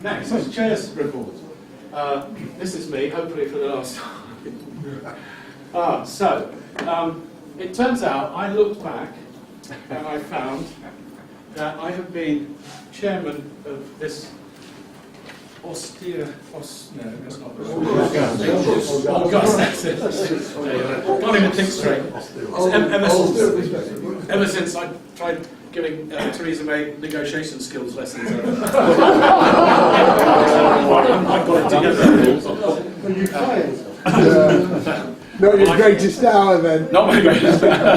Next, chair's report. This is me, hopefully for the last time. It turns out I looked back and I found that I have been chairman of this austere, no, that's not August, that's it. Can't even think straight. Ever since I tried giving Theresa May negotiation skills lessons. I've got it together. You failed. Not your greatest hour then. Not my greatest hour.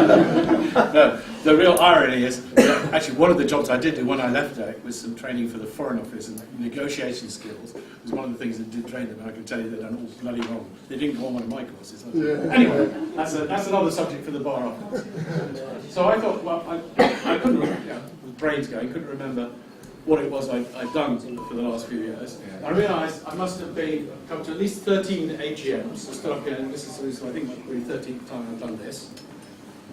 No, the real irony is that actually one of the jobs I did do when I left there was some training for the Foreign Office, and negotiation skills was one of the things that did train them, and I can tell you they've done all bloody wrong. They didn't go on one of my courses. Yeah. Anyway, that's another subject for the bar office. So I thought, well, I couldn't remember, with brains going, couldn't remember what it was I'd done for the last few years. Yeah. I realised I must have come to at least 13 AGMs. So stood up here, and this is I think probably the 13th time I've done this.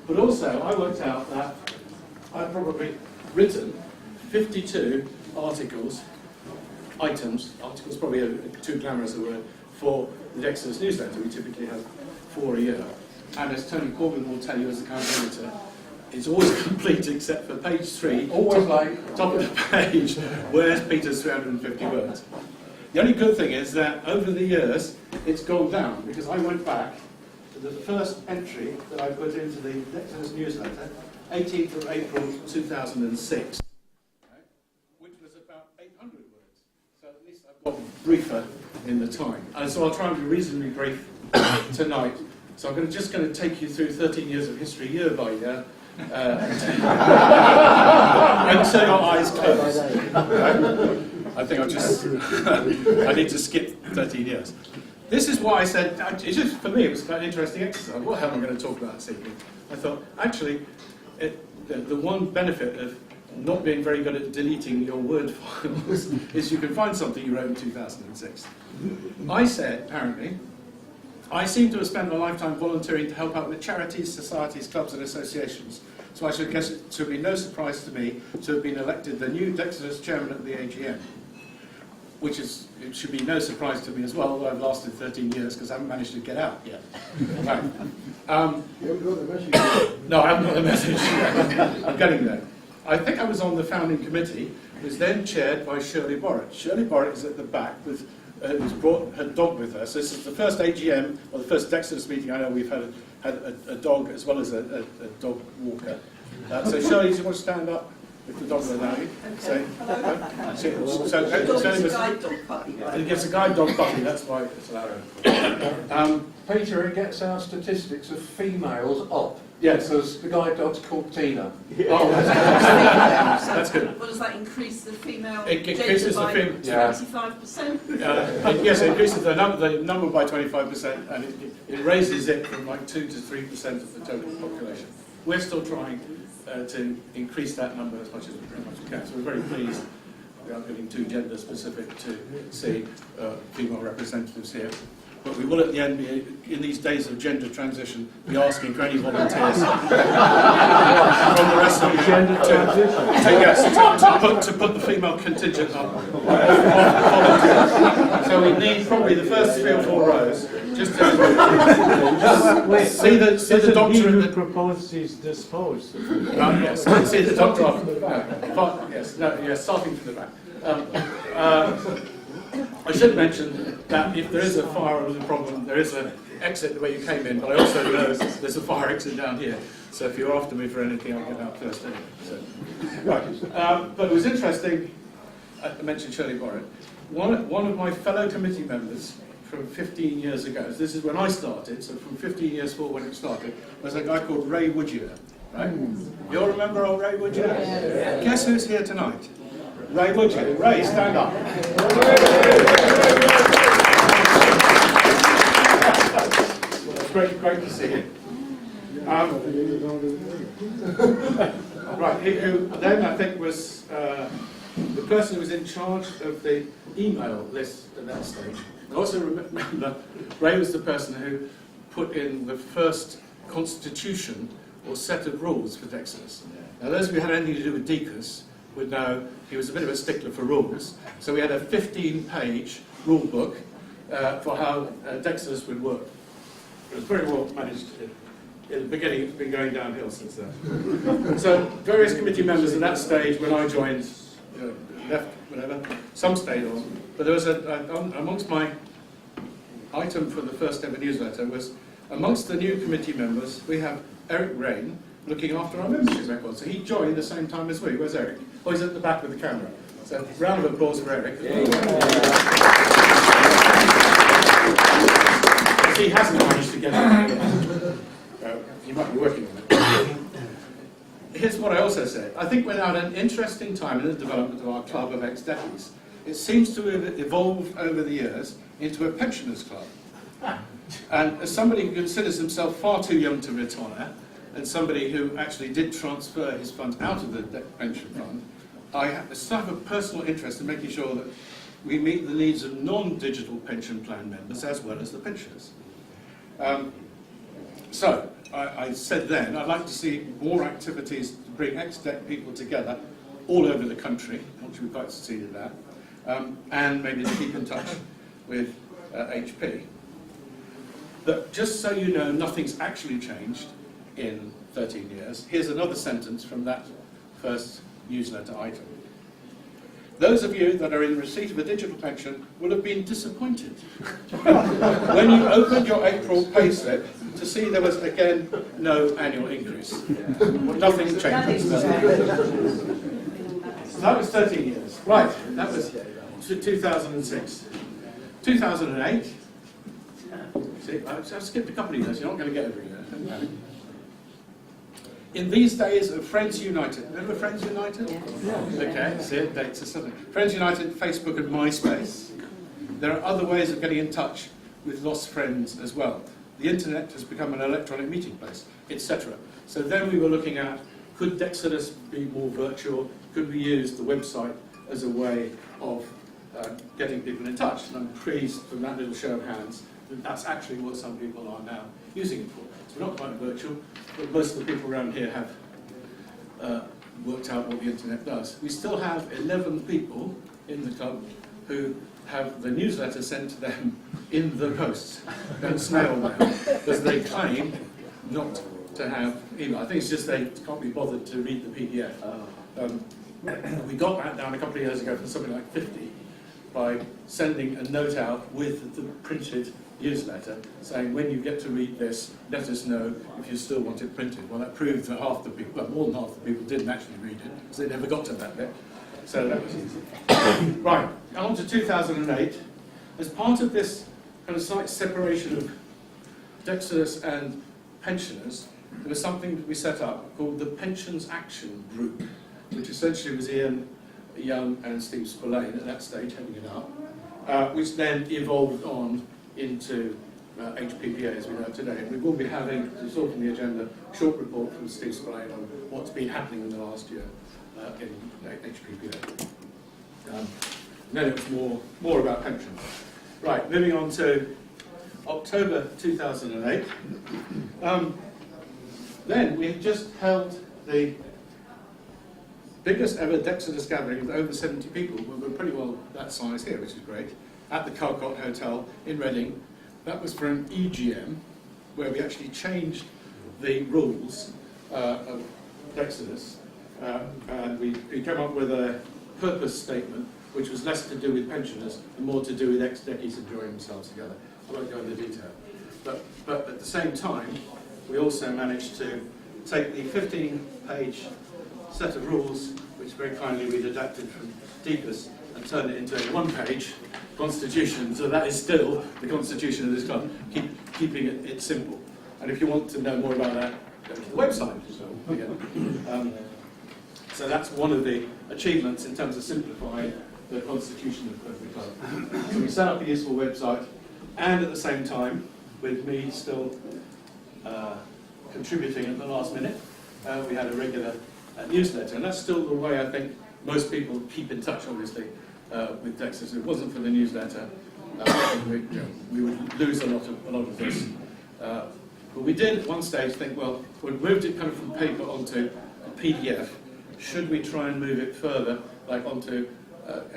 But also, I worked out that I've probably written 52 articles probably too glamorous a word, for the Dexodus newsletter. We typically have 4 a year. And as Tony Corbyn will tell you as the current editor, it's always complete except for page 3, top of the page, where's Peter's 350 words. The only good thing is that over the years, it's gone down, because I went back to the first entry that I put into the Dexodus newsletter, 18th of April 2006, which was about 800 words. So at least I've got briefer in the time. And so I'll try and be reasonably brief tonight. So I'm just going to take you through 13 years of history year by year. Until your eyes close. Right? I think I need to skip 13 years. This is why I said, it's just, for me, it was quite an interesting exercise. What the hell am I going to talk about this evening? I thought, actually, the one benefit of not being very good at deleting your Word files is you can find something you wrote in 2006. I said, apparently, I seem to have spent my lifetime volunteering to help out with charities, societies, clubs and associations. So I should guess it should be no surprise to me to have been elected the new Dexodus chairman at the AGM. It should be no surprise to me as well, although I've lasted 13 years because I haven't managed to get out yet. Right. You haven't got the message yet. No, I haven't got the message yet. I'm getting there. I think I was on the founding committee. It was then chaired by Shirley Borrett. Shirley Borrett is at the back with who's brought her dog with her. So this is the first AGM, or the first Dexodus meeting I know we've had a dog as well as a dog walker. So Shirley, do you want to stand up if the dog will allow you? It's a guide dog puppy, that's why it's allowed. Peter, it gets our statistics of females up. Yes. Because the guide dog's called Tina. Oh, that's good. What does that increase the female It increases by the 25%? Yes, it increases the number by 25%, and it raises it from like 2 to 3% of the total population. We're still trying to increase that number as much as we can. So we're very pleased without getting too gender specific to see female representatives here. But we will at the end, in these days of gender transition, be asking for any volunteers from the rest of the gender to put the female contingent up. So we need probably the first 3 or 4 rows. Just to see the doctor in the proposes disposed. yes, see the doctor. Yes, starting from the back. I should mention that if there is a fire or a problem, there is an exit the way you came in, but I also know there's a fire exit down here. So if you're after me for anything, I'll get out first anyway. So, right. But it was interesting, I mentioned Shirley Borrett. One of my fellow committee members from 15 years ago, this is when I started, so from 15 years forward when it started, was a guy called Ray Woodyer. Right? You all remember old Ray Woodyer? Yeah. Guess who's here tonight? Ray Woodyer. Ray, stand up. Great to see you. Right, who then I think was the person who was in charge of the email list at that stage. I also remember Ray was the person who put in the first constitution or set of rules for Dexodus. Now those of you who had anything to do with Decus would know he was a bit of a stickler for rules. So we had a 15-page rule book for how Dexodus would work. It was very well managed. In the beginning, it's been going downhill since then. So various committee members at that stage, when I joined, left, whatever, some stayed on. But there was amongst my item for the first ever newsletter was, amongst the new committee members, we have Eric Rain looking after our membership records. So he joined the same time as we. Where's Eric? Oh, he's at the back with the camera. So round of applause for Eric. He hasn't managed to get it. He might be working on it. Here's what I also said. I think we're now at an interesting time in the development of our club of ex-deputies. It seems to have evolved over the years into a pensioners' club. And as somebody who considers himself far too young to retire, and somebody who actually did transfer his funds out of the pension fund, I have a personal interest in making sure that we meet the needs of non-digital pension plan members as well as the pensioners. So, I said then, I'd like to see more activities to bring ex-DEC people together all over the country, which we've quite succeeded at, and maybe to keep in touch with HP. But just so you know, nothing's actually changed in 13 years. Here's another sentence from that first newsletter item. Those of you that are in receipt of a digital pension will have been disappointed when you opened your April payslip to see there was again no annual increase. Well, nothing changed. So that was 13 years. Right, that was 2006. 2008. See, I've skipped a couple of years. You're not going to get every year. Don't panic. In these days of Friends United, remember Friends United? Yeah. Okay, see it, dates or something. Friends United, Facebook and MySpace. There are other ways of getting in touch with lost friends as well. The internet has become an electronic meeting place, etc. So then we were looking at, could Dexodus be more virtual? Could we use the website as a way of getting people in touch? And I'm pleased from that little show of hands that that's actually what some people are now using it for. So we're not quite virtual, but most of the people around here have worked out what the internet does. We still have 11 people in the club who have the newsletter sent to them in the post and snail mail, because they claim not to have email. I think it's just they can't be bothered to read the PDF. We got that down a couple of years ago from something like 50 by sending a note out with the printed newsletter saying, when you get to read this, let us know if you still want it printed. Well, that proved that half the people, well, more than half the people didn't actually read it, so they never got to that bit. So that was easy. Right, on to 2008. As part of this kind of slight separation of Dexodus and pensioners, there was something that we set up called the Pensions Action Group, which essentially was Ian Young and Steve Spillane at that stage heading it up, which then evolved on into HPPA as we know today. We will be having, to sort on the agenda, a short report from Steve Spillane on what's been happening in the last year in HPPA. Then it was more about pensions. Right, moving on to October 2008. Then we had just held the biggest ever Dexodus gathering with over 70 people. We're pretty well that size here, which is great, at the Calcott Hotel in Reading. That was for an EGM, where we actually changed the rules of Dexodus, and we came up with a purpose statement, which was less to do with pensioners and more to do with ex-decies enjoying themselves together. I won't go into detail. But at the same time, we also managed to take the 15-page set of rules, which very kindly we'd adapted from Deepest, and turn it into a one-page constitution. So that is still the constitution of this club, keeping it simple. And if you want to know more about that, go to the website. So that's one of the achievements in terms of simplifying the constitution of the club. So we set up a useful website, and at the same time, with me still contributing at the last minute, we had a regular newsletter, and that's still the way I think most people keep in touch, obviously, with Dexodus. If it wasn't for the newsletter, we would lose a lot of this. But we did at one stage think, well, we moved it kind of from paper onto a PDF. should we try and move it further, like onto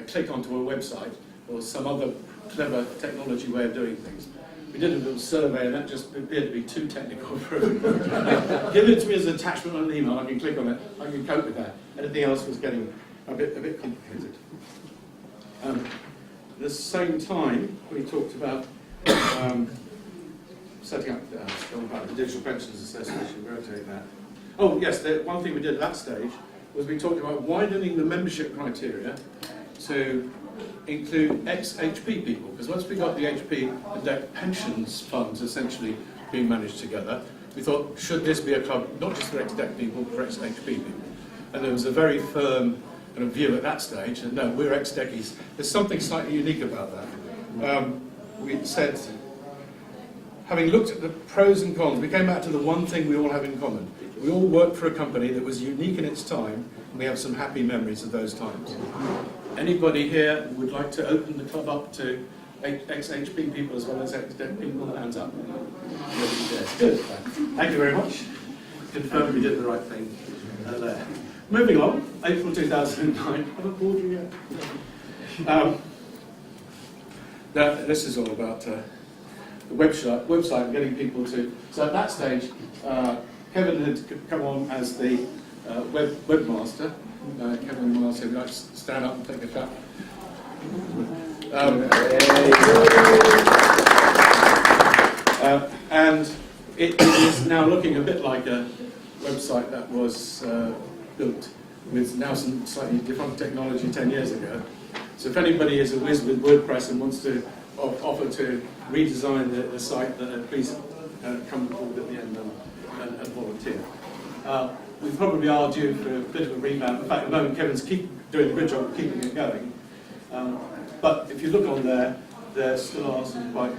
click onto a website or some other clever technology way of doing things. We did a little survey and that just appeared to be too technical for everybody. Give it to me as an attachment on an email, I can click on it, I can cope with that. Anything else was getting a bit complicated. At the same time, we talked about setting up the Digital Pensions Association, we rotate that. Oh yes, the one thing we did at that stage was we talked about widening the membership criteria to include ex-HP people, because once we got the HP and DEC pensions funds essentially being managed together, we thought, should this be a club not just for ex-DEC people, but for ex-HP people? And there was a very firm kind of view at that stage, and no, we're ex-DECies. There's something slightly unique about that. We said, having looked at the pros and cons, we came back to the one thing we all have in common. We all worked for a company that was unique in its time, and we have some happy memories of those times. Anybody here would like to open the club up to ex-HP people as well as ex-DEC people? Hands up. Yes, good. Thank you very much. Confirmed we did the right thing there. Moving on, April 2009. Have I bored you yet? This is all about the website and getting people to... So at that stage, Kevin had come on as the webmaster. Kevin Miles here, would like to stand up and take a clap. And it is now looking a bit like a website that was built with now some slightly different technology 10 years ago. So if anybody is a whiz with WordPress and wants to offer to redesign the site, please come forward at the end and volunteer. We probably are due for a bit of a rebound. In fact, at the moment Kevin's doing a good job of keeping it going. But if you look on there still are some quite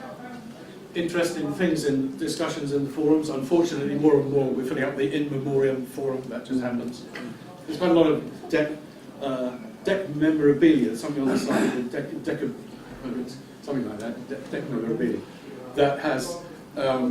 interesting things in discussions in the forums. Unfortunately, more and more we're filling up the in memoriam forum. That just happens. There's quite a lot of DEC memorabilia, something on the side, something like that, DEC memorabilia, that has,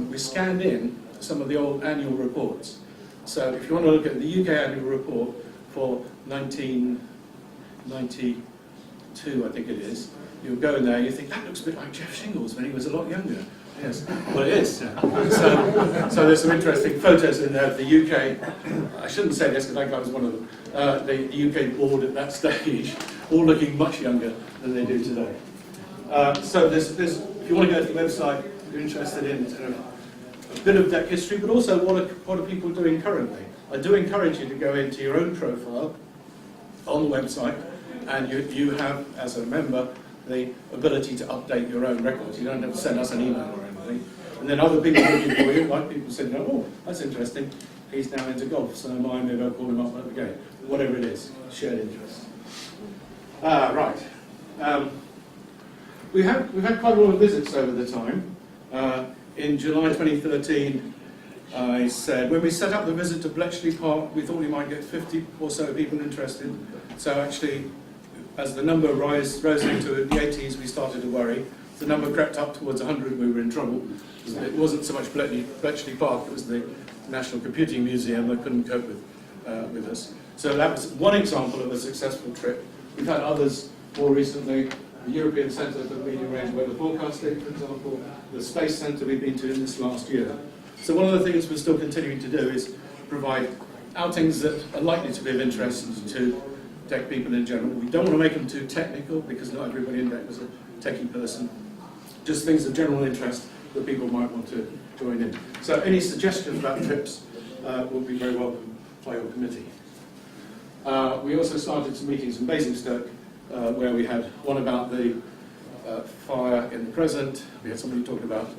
we scanned in some of the old annual reports. So if you want to look at the UK annual report for 1992, I think it is, you'll go in there and you think, that looks a bit like Jeff Shingles when he was a lot younger. Yes, well it is. So there's some interesting photos in there of the UK, I shouldn't say this because that guy was one of them, the UK board at that stage, all looking much younger than they do today. So there's, if you want to go to the website, if you're interested in a bit of DEC history, but also what are people doing currently. I do encourage you to go into your own profile on the website, and you have, as a member, the ability to update your own records. You don't have to send us an email or anything. And then other people looking for you, like people saying, oh, that's interesting, he's now into golf, so am I, maybe I'll call him up at the game. Whatever it is, shared interest. Right. We've had quite a lot of visits over the time. In July 2013, I said, when we set up the visit to Bletchley Park, we thought we might get 50 or so people interested. So actually, as the number rose into the 80s, we started to worry. As the number crept up towards 100, we were in trouble. It wasn't so much Bletchley Park, it was the National Computing Museum that couldn't cope with us. So that was one example of a successful trip. We've had others more recently. The European Centre for Medium Range Weather Forecasting, for example, the Space Centre we've been to in this last year. So one of the things we're still continuing to do is provide outings that are likely to be of interest to DEC people in general. We don't want to make them too technical because not everybody in DEC is a techie person. Just things of general interest that people might want to join in. So any suggestions about trips will be very welcome by your committee. We also started some meetings in Basingstoke where we had one about the fire in the present. We had somebody talking about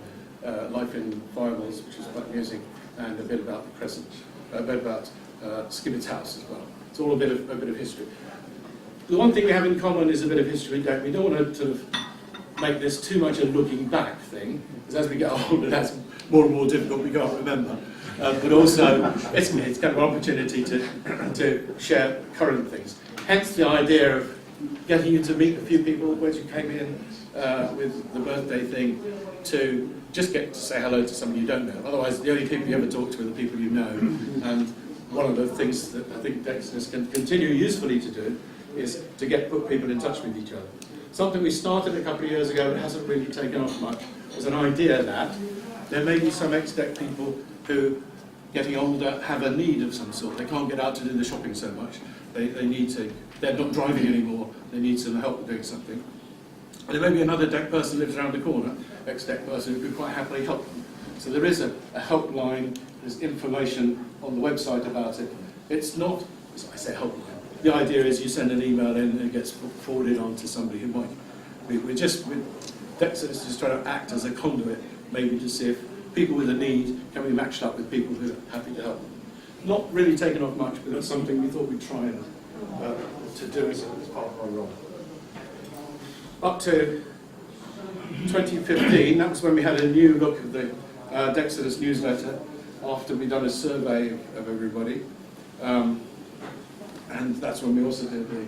life in firewalls, which was quite amusing, and a bit about the present, a bit about Skibbett's house as well. It's all a bit of history. The one thing we have in common is a bit of history. We don't want to sort of make this too much a looking back thing, because as we get older, that's more and more difficult. We can't remember. But also, it's kind of an opportunity to share current things. Hence the idea of getting you to meet a few people when you came in with the birthday thing, to just get to say hello to somebody you don't know. Otherwise, the only people you ever talk to are the people you know. And one of the things that I think Dexodus can continue usefully to do is to put people in touch with each other. Something we started a couple of years ago that hasn't really taken off much was an idea that there may be some ex-Dex people who, getting older, have a need of some sort. They can't get out to do the shopping so much. They need to, they're not driving anymore, they need some help doing something. And there may be another Dex person who lives around the corner, ex-Dex person, who could quite happily help them. So there is a helpline, there's information on the website about it. It's not, I say helpline, the idea is you send an email in and it gets forwarded on to somebody who might. Dexodus is just trying to act as a conduit, maybe to see if people with a need can be matched up with people who are happy to help them. Not really taken off much, but that's something we thought we'd try and to do as part of our role. Up to 2015, that was when we had a new look at the Dexodus newsletter after we'd done a survey of everybody. And that's when we also did the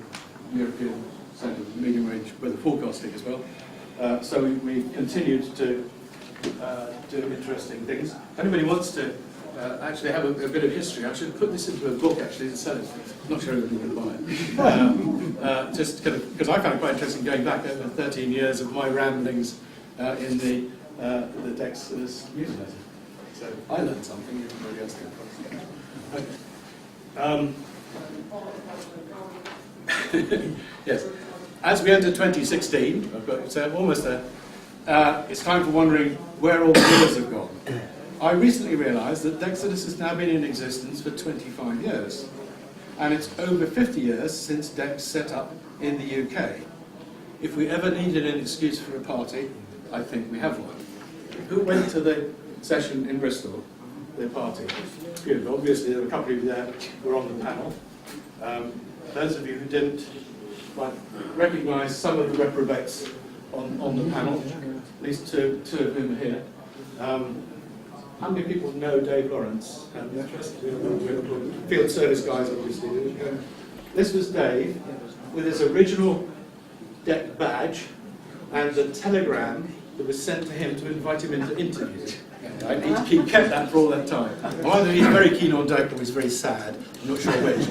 European Centre of Medium Range Weather Forecasting as well. So we continued to do interesting things. If anybody wants to actually have a bit of history, I should put this into a book actually and sell it. I'm not sure anybody would buy it. Just kind of, because I found it quite interesting going back over 13 years of my ramblings in the Dexodus newsletter. So I learned something, everybody else did. Okay. Yes, as we enter 2016, I've got almost there, it's time for wondering where all the years have gone. I recently realised that Dexodus has now been in existence for 25 years, and it's over 50 years since Dex set up in the UK. If we ever needed an excuse for a party, I think we have one. Who went to the session in Bristol, the party? Good. Obviously, there were a couple of you there who were on the panel. Those of you who didn't might recognise some of the reprobates on the panel, at least two of whom are here. How many people know Dave Lawrence? Field service guys, obviously. This was Dave with his original deck badge and the telegram that was sent to him to invite him into interviews. Right? He kept that for all that time. Either he's very keen on deck or he's very sad. I'm not sure which.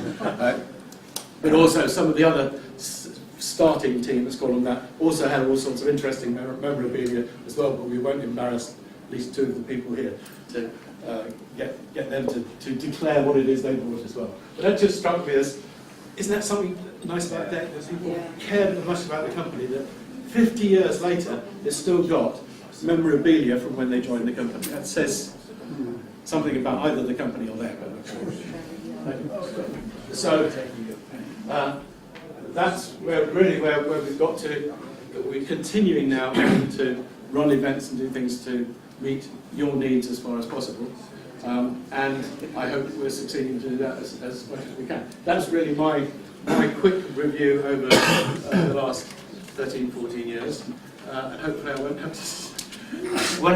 But also some of the other starting team, let's call them that, also had all sorts of interesting memorabilia as well, but we won't embarrass at least two of the people here to get them to declare what it is they bought as well. But that just struck me as, isn't that something nice about that? People cared that much about the company that 50 years later, they've still got memorabilia from when they joined the company. That says something about either the company or them. So that's where we've got to. We're continuing now to run events and do things to meet your needs as far as possible. And I hope we're succeeding to do that as much as we can. That's really my quick review over the last 13, 14 years. And hopefully I won't have to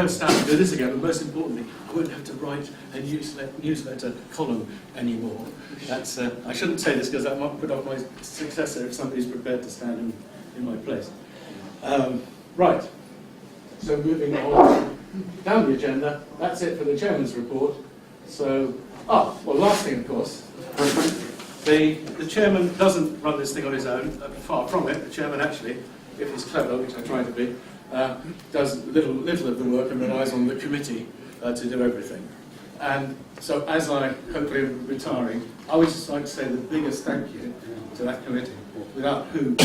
start to do this again, but most importantly, I won't have to write a newsletter column anymore. That's, I shouldn't say this because that might put off my successor if somebody's prepared to stand in my place. Right, so moving on down the agenda, that's it for the chairman's report. So, last thing of course, the chairman doesn't run this thing on his own, far from it. The chairman actually, if he's clever, which I try to be, does little of the work and relies on the committee to do everything. And so as I hopefully am retiring, I would just like to say the biggest thank you to that committee, without whom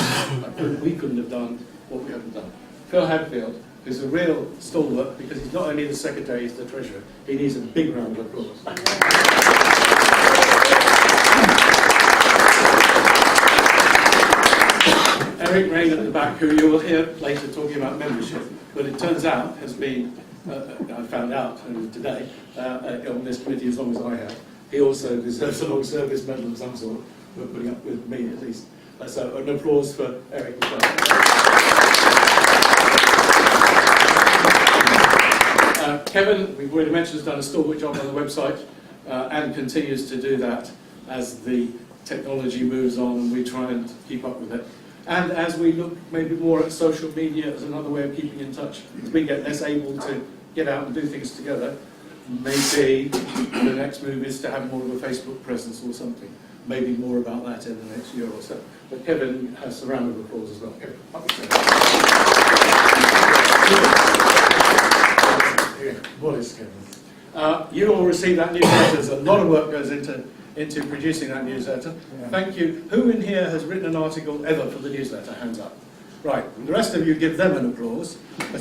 we couldn't have done what we haven't done. Phil Hadfield is a real stalwart because he's not only the secretary, he's the treasurer. He needs a big round of applause. Eric Rain at the back, who you will hear later talking about membership, but it turns out has been, I found out today, on this committee as long as I have, he also deserves a long service medal of some sort for putting up with me at least. So an applause for Eric as well. Kevin, we've already mentioned, has done a stalwart job on the website and continues to do that as the technology moves on and we try and keep up with it. And as we look maybe more at social media as another way of keeping in touch, as we get less able to get out and do things together, maybe the next move is to have more of a Facebook presence or something. Maybe more about that in the next year or so. But Kevin has a round of applause as well. Kevin, up you go. What is Kevin? You all receive that newsletter. There's a lot of work goes into producing that newsletter. Yeah. Thank you. Who in here has written an article ever for the newsletter? Hands up. Right. The rest of you give them an applause. If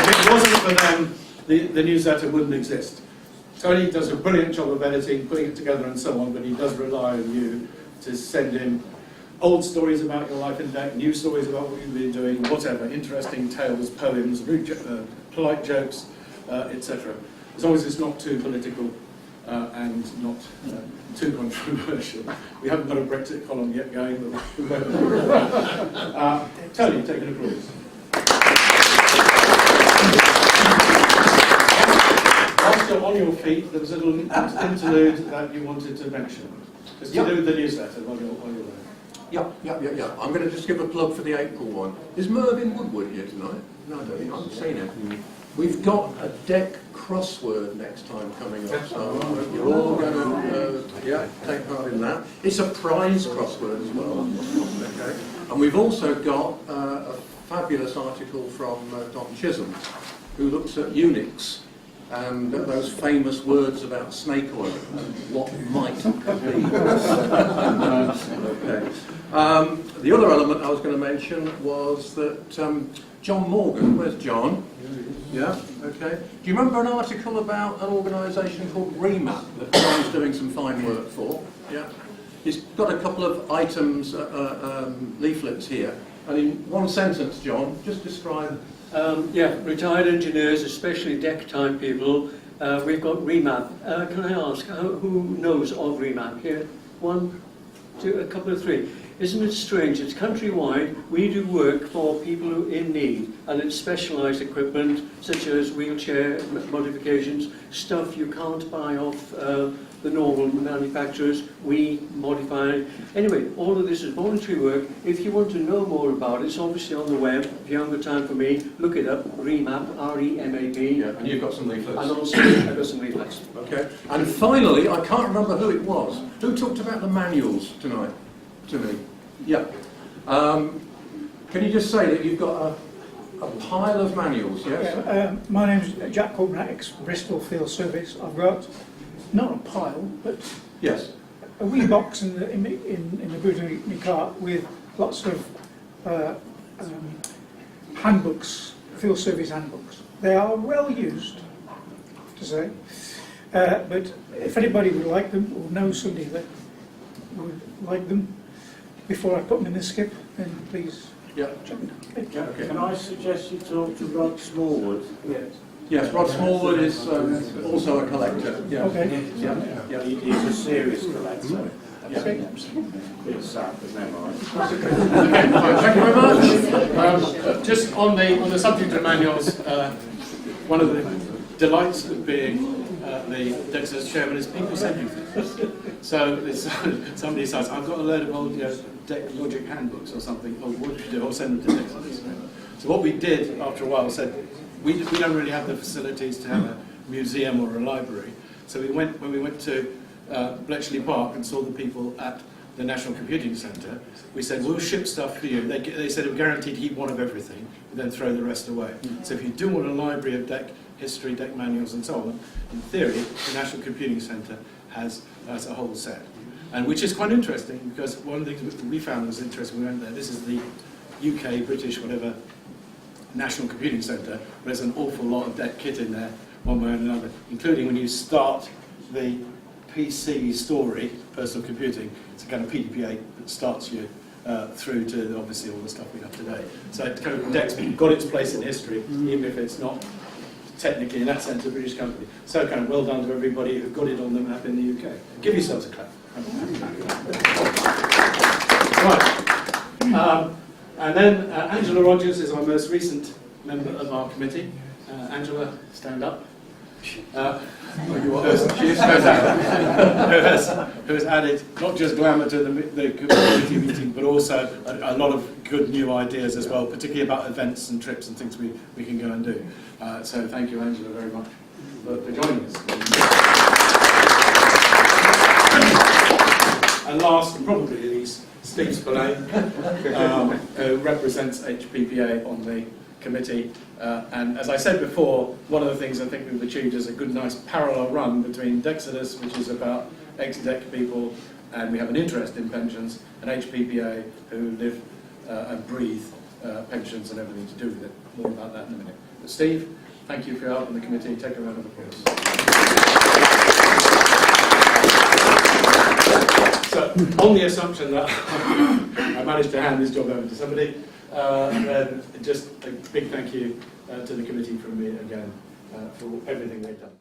it wasn't for them, the newsletter wouldn't exist. Tony does a brilliant job of editing, putting it together and so on, but he does rely on you to send him old stories about your life in DEC, new stories about what you've been doing, whatever, interesting tales, poems, polite jokes, etc. As long as it's not too political and not too controversial. We haven't got a Brexit column yet going, but Tony, take an applause. Whilst you're on your feet, there was a little interlude that you wanted to mention. Just to do with the newsletter while you're there. Yeah. I'm going to just give a plug for the April one. Is Mervyn Woodward here tonight? No, I don't think I've seen him. We've got a DEC crossword next time coming up, so you're all going to take part in that. It's a prize crossword as well. Okay. And we've also got a fabulous article from Don Chisholm, who looks at Unix and those famous words about snake oil and what might be. Okay. The other element I was going to mention was that John Morgan, where's John? Yeah, okay. Do you remember an article about an organisation called Remap that John's doing some fine work for? Yeah. He's got a couple of items, leaflets here, and in one sentence, John, just describe. Retired engineers, especially DEC type people. We've got Remap. Can I ask, who knows of Remap here? One, two, a couple of three. Isn't it strange? It's countrywide. We do work for people who are in need, and it's specialised equipment such as wheelchair modifications, stuff you can't buy off the normal manufacturers. We modify it. Anyway, all of this is voluntary work. If you want to know more about it, it's obviously on the web. If you haven't got time for me, look it up. Remap, R-E-M-A-P. Yeah, and you've got some leaflets. And also, I've got some leaflets. Okay. And finally, I can't remember who it was. Who talked about the manuals tonight? To me. Yeah. Can you just say that you've got a pile of manuals, yes? My name's Jack Coleman, ex-Bristol Field Service. I've got, not a pile, but Yes. a wee box in the boot of my car with lots of handbooks, field service handbooks. They are well used, to say, but if anybody would like them, or knows somebody that would like them, before I put them in the skip, then please Yeah. check them out. Yeah, okay. Can I suggest you talk to Rod Smallwood? Yes. Yes, Rod Smallwood is also a collector. Yeah. Okay. Yeah. He's a serious collector. Okay. It's sad, but never mind. Okay, thank you very much. Just on the subject of manuals, one of the delights of being the Dexodus chairman is people send you things. So somebody says, I've got a load of old Deck Logic handbooks or something. Oh, what should you do? I'll send them to Dexodus. So what we did after a while said, we don't really have the facilities to have a museum or a library. So when we went to Bletchley Park and saw the people at the National Computing Centre, we said, we'll ship stuff for you. They said, we're guaranteed he'd one of everything, and then throw the rest away. So if you do want a library of DEC history, DEC manuals and so on, in theory, the National Computing Centre has a whole set. And which is quite interesting, because one of the things we found was interesting when we went there, this is the UK, British, whatever, National Computing Centre. There's an awful lot of DEC kit in there, one way or another, including when you start the PC story, personal computing, it's a kind of PDP-8 that starts you through to obviously all the stuff we have today. So it kind of DEC's got its place in history, even if it's not technically in that sense a British company. So kind of well done to everybody who got it on the map in the UK. Give yourselves a clap. Right. And then Angela Rogers is our most recent member of our committee. Angela, stand up. who has added not just glamour to the community meeting, but also a lot of good new ideas as well, particularly about events and trips and things we can go and do. So thank you, Angela, very much for joining us. And last, and probably least, Steve Spillane, who represents HPPA on the committee. And as I said before, one of the things I think we've achieved is a good, nice parallel run between Dexodus, which is about ex-DEC people, and we have an interest in pensions, and HPPA, who live and breathe pensions and everything to do with it. More about that in a minute. But Steve, thank you for your help in the committee. Take a round of applause. So, on the assumption that I managed to hand this job over to somebody, then just a big thank you to the committee from me again for everything they've done.